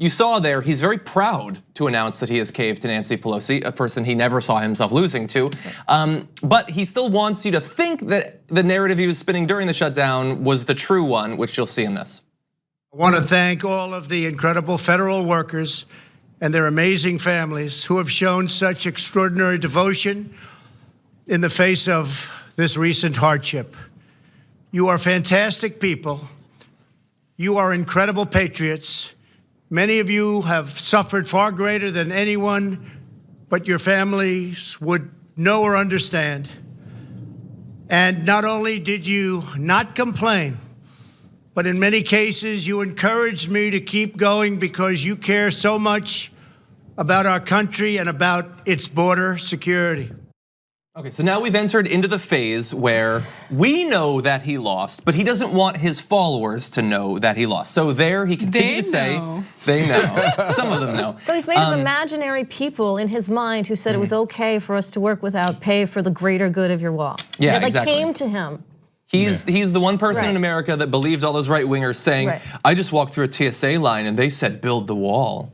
You saw there, he's very proud to announce that he has caved to Nancy Pelosi, a person he never saw himself losing to. But he still wants you to think that the narrative he was spinning during the shutdown was the true one, which you'll see in this. I want to thank all of the incredible federal workers and their amazing families who have shown such extraordinary devotion in the face of this recent hardship. You are fantastic people. You are incredible patriots. Many of you have suffered far greater than anyone but your families would know or understand. And not only did you not complain, but in many cases you encouraged me to keep going because you care so much about our country and about its border security. Okay, so now we've entered into the phase where we know that he lost, but he doesn't want his followers to know that he lost. So there he continued to say, they know, some of them know. So he's made of imaginary people in his mind who said it was okay for us to work without pay for the greater good of your wall. Yeah, they exactly. came to him. He's the one person in America that believed all those right wingers saying, I just walked through a TSA line and they said build the wall.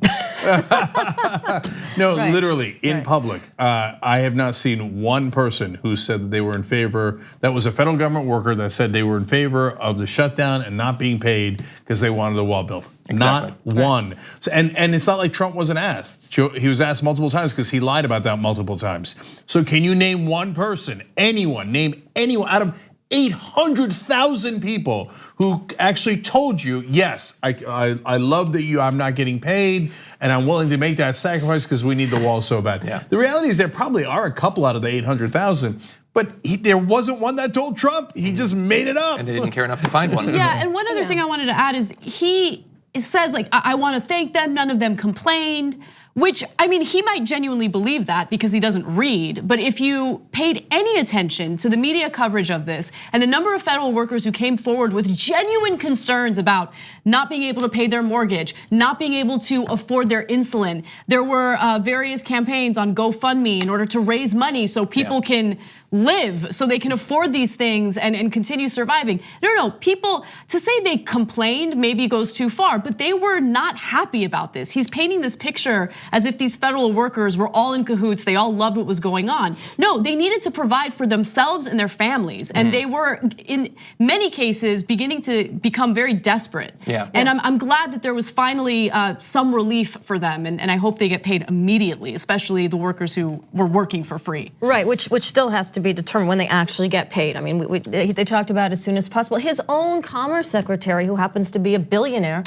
No, literally in public. I have not seen one person who said that they were in favor, that was a federal government worker that said they were in favor of the shutdown and not being paid because they wanted the wall built. Exactly. Not one. So, and it's not like Trump wasn't asked. He was asked multiple times because he lied about that multiple times. So can you name one person, anyone, name anyone out of 800,000 people who actually told you, yes, I love that I'm not getting paid and I'm willing to make that sacrifice because we need the wall so bad. Yeah. The reality is there probably are a couple out of the 800,000, but there wasn't one that told Trump. He just made it up. And they didn't care enough to find one. Yeah, and one other thing I wanted to add is he says like, I want to thank them, none of them complained. Which, I mean, he might genuinely believe that because he doesn't read, but if you paid any attention to the media coverage of this and the number of federal workers who came forward with genuine concerns about not being able to pay their mortgage, not being able to afford their insulin, there were various campaigns on GoFundMe in order to raise money so people can live, so they can afford these things and continue surviving. No, people, to say they complained maybe goes too far, but they were not happy about this. He's painting this picture as if these federal workers were all in cahoots, they all loved what was going on. No, they needed to provide for themselves and their families, and they were, in many cases, beginning to become very desperate. Yeah. And I'm glad that there was finally some relief for them, and I hope they get paid immediately, especially the workers who were working for free. Right, which still has to be determined when they actually get paid. I mean, they talked about as soon as possible. His own Commerce Secretary, who happens to be a billionaire,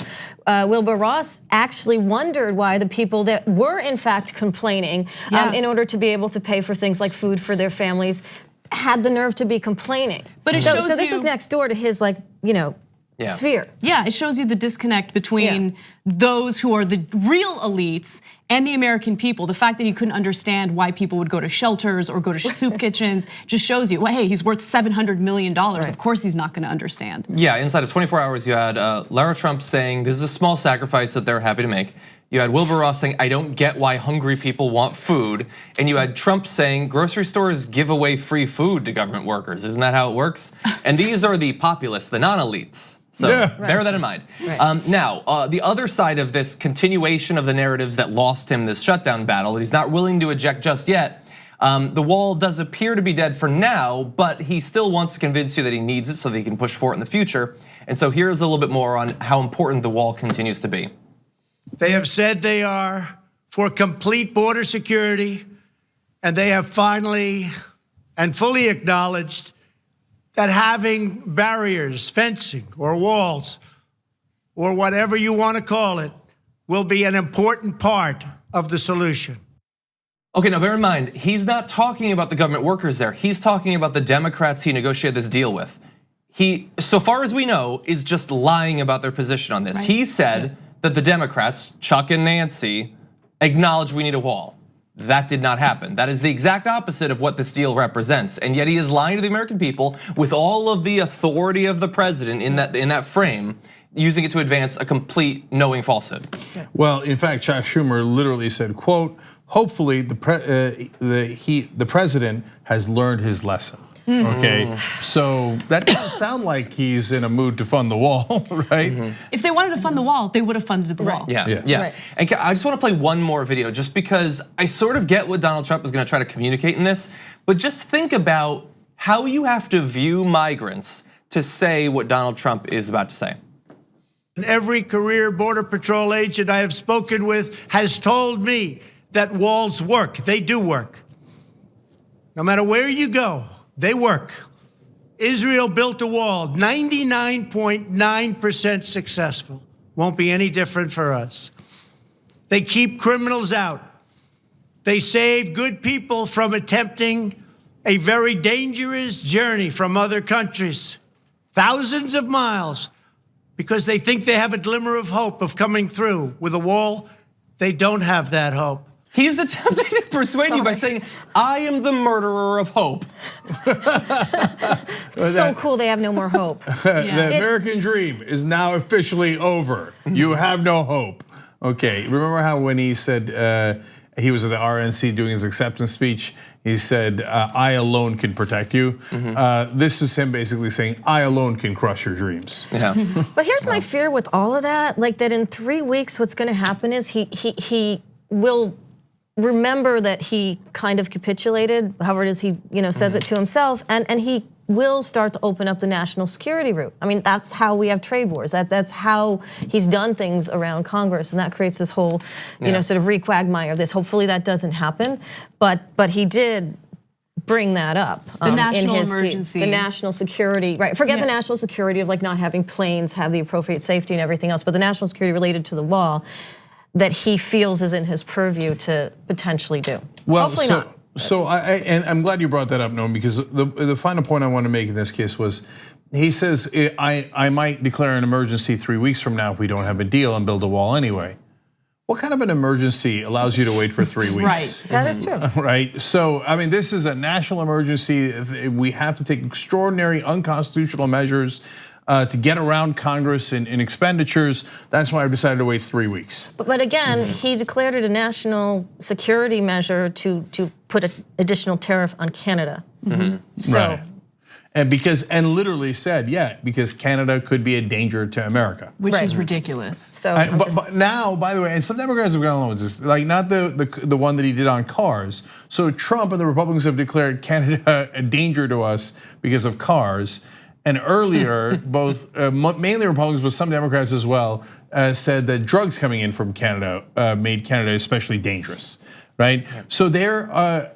Wilbur Ross, actually wondered why the people that were in fact complaining in order to be able to pay for things like food for their families had the nerve to be complaining. But it shows so this was next door to his sphere. Yeah, it shows you the disconnect between those who are the real elites and the American people. The fact that he couldn't understand why people would go to shelters or go to soup kitchens just shows you, well, hey, he's worth $700 million. Of course he's not gonna understand. Yeah, inside of 24 hours, you had Lara Trump saying this is a small sacrifice that they're happy to make. You had Wilbur Ross saying, I don't get why hungry people want food. And you had Trump saying, grocery stores give away free food to government workers. Isn't that how it works? And these are the populists, the non-elites. So bear that in mind. Now, the other side of this continuation of the narratives that lost him this shutdown battle, that he's not willing to eject just yet, the wall does appear to be dead for now, but he still wants to convince you that he needs it so that he can push for it in the future. And so here's a little bit more on how important the wall continues to be. They have said they are for complete border security, and they have finally and fully acknowledged that having barriers, fencing, or walls, or whatever you want to call it, will be an important part of the solution. Okay, now bear in mind, he's not talking about the government workers there. He's talking about the Democrats he negotiated this deal with. He, so far as we know, is just lying about their position on this. He said that the Democrats, Chuck and Nancy, acknowledge we need a wall. That did not happen. That is the exact opposite of what this deal represents. And yet he is lying to the American people with all of the authority of the president in that frame, using it to advance a complete knowing falsehood. Well, in fact, Chuck Schumer literally said, quote, hopefully the president has learned his lesson. Okay, so that doesn't sound like he's in a mood to fund the wall, right? If they wanted to fund the wall, they would have funded the wall. Yeah, Yes. yeah. Right. And I just want to play one more video just because I sort of get what Donald Trump is going to try to communicate in this, but just think about how you have to view migrants to say what Donald Trump is about to say. Every career Border Patrol agent I have spoken with has told me that walls work. They do work. No matter where you go, they work. Israel built a wall, 99.9% successful. Won't be any different for us. They keep criminals out. They save good people from attempting a very dangerous journey from other countries, thousands of miles, because they think they have a glimmer of hope of coming through. With a wall, they don't have that hope. He's attempting to persuade you by saying, I am the murderer of hope. So cool, they have no more hope. The American dream is now officially over. You have no hope. Okay, remember how when he said he was at the RNC doing his acceptance speech, he said, I alone can protect you. This is him basically saying, I alone can crush your dreams. Yeah. But here's my fear with all of that, like that in 3 weeks, what's gonna happen is he will remember that he kind of capitulated, however it is he says it to himself, and he will start to open up the national security route. I mean, that's how we have trade wars. That's how he's done things around Congress, and that creates this whole, sort of re-quagmire of this. Hopefully that doesn't happen, but he did bring that up. The national in his emergency. The national security, right? Forget the national security of like not having planes have the appropriate safety and everything else, but the national security related to the wall that he feels is in his purview to potentially do. Well, hopefully not. So I'm glad you brought that up, Noam, because the final point I want to make in this case was, he says I might declare an emergency 3 weeks from now if we don't have a deal and build a wall anyway. What kind of an emergency allows you to wait for 3 weeks? Right. That is true. Right. So I mean, this is a national emergency. We have to take extraordinary, unconstitutional measures to get around Congress in expenditures. That's why I've decided to wait 3 weeks. But again, he declared it a national security measure to put an additional tariff on Canada. So, Right. And literally said, because Canada could be a danger to America. Which is ridiculous. So But now, by the way, and some Democrats have gone along with this, like not the one that he did on cars. So Trump and the Republicans have declared Canada a danger to us because of cars. And earlier, both mainly Republicans, but some Democrats as well, said that drugs coming in from Canada made Canada especially dangerous, right? So they're a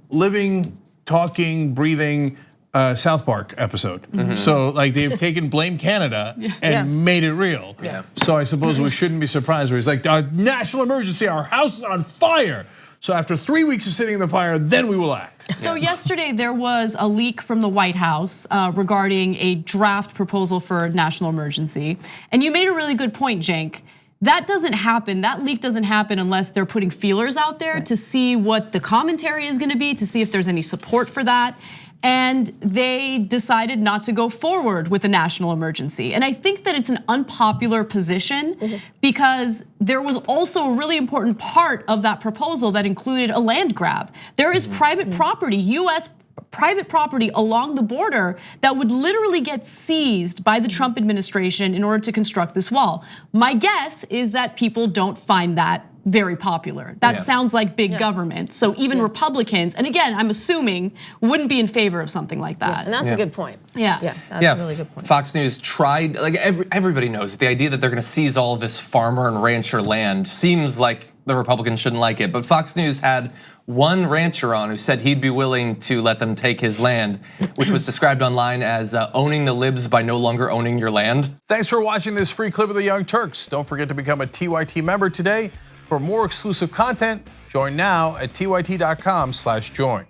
living, talking, breathing South Park episode. So like they've taken Blame Canada and made it real. So I suppose we shouldn't be surprised where he's like, national emergency, our house is on fire. So after 3 weeks of sitting in the fire, then we will act. So yesterday there was a leak from the White House regarding a draft proposal for a national emergency. And you made a really good point, Cenk. That doesn't happen, that leak doesn't happen unless they're putting feelers out there to see what the commentary is gonna be, to see if there's any support for that. And they decided not to go forward with a national emergency. And I think that it's an unpopular position because there was also a really important part of that proposal that included a land grab. There is private property, US private property along the border that would literally get seized by the Trump administration in order to construct this wall. My guess is that people don't find that very popular. That sounds like big government. So even Republicans, and again, I'm assuming, wouldn't be in favor of something like that. and that's a good point. Yeah. That's a really good point. Fox News tried, like everybody knows, the idea that they're gonna seize all of this farmer and rancher land seems like the Republicans shouldn't like it. But Fox News had one rancher on who said he'd be willing to let them take his land, which was described online as owning the libs by no longer owning your land. Thanks for watching this free clip of the Young Turks. Don't forget to become a TYT member today. For more exclusive content, join now at tyt.com/join.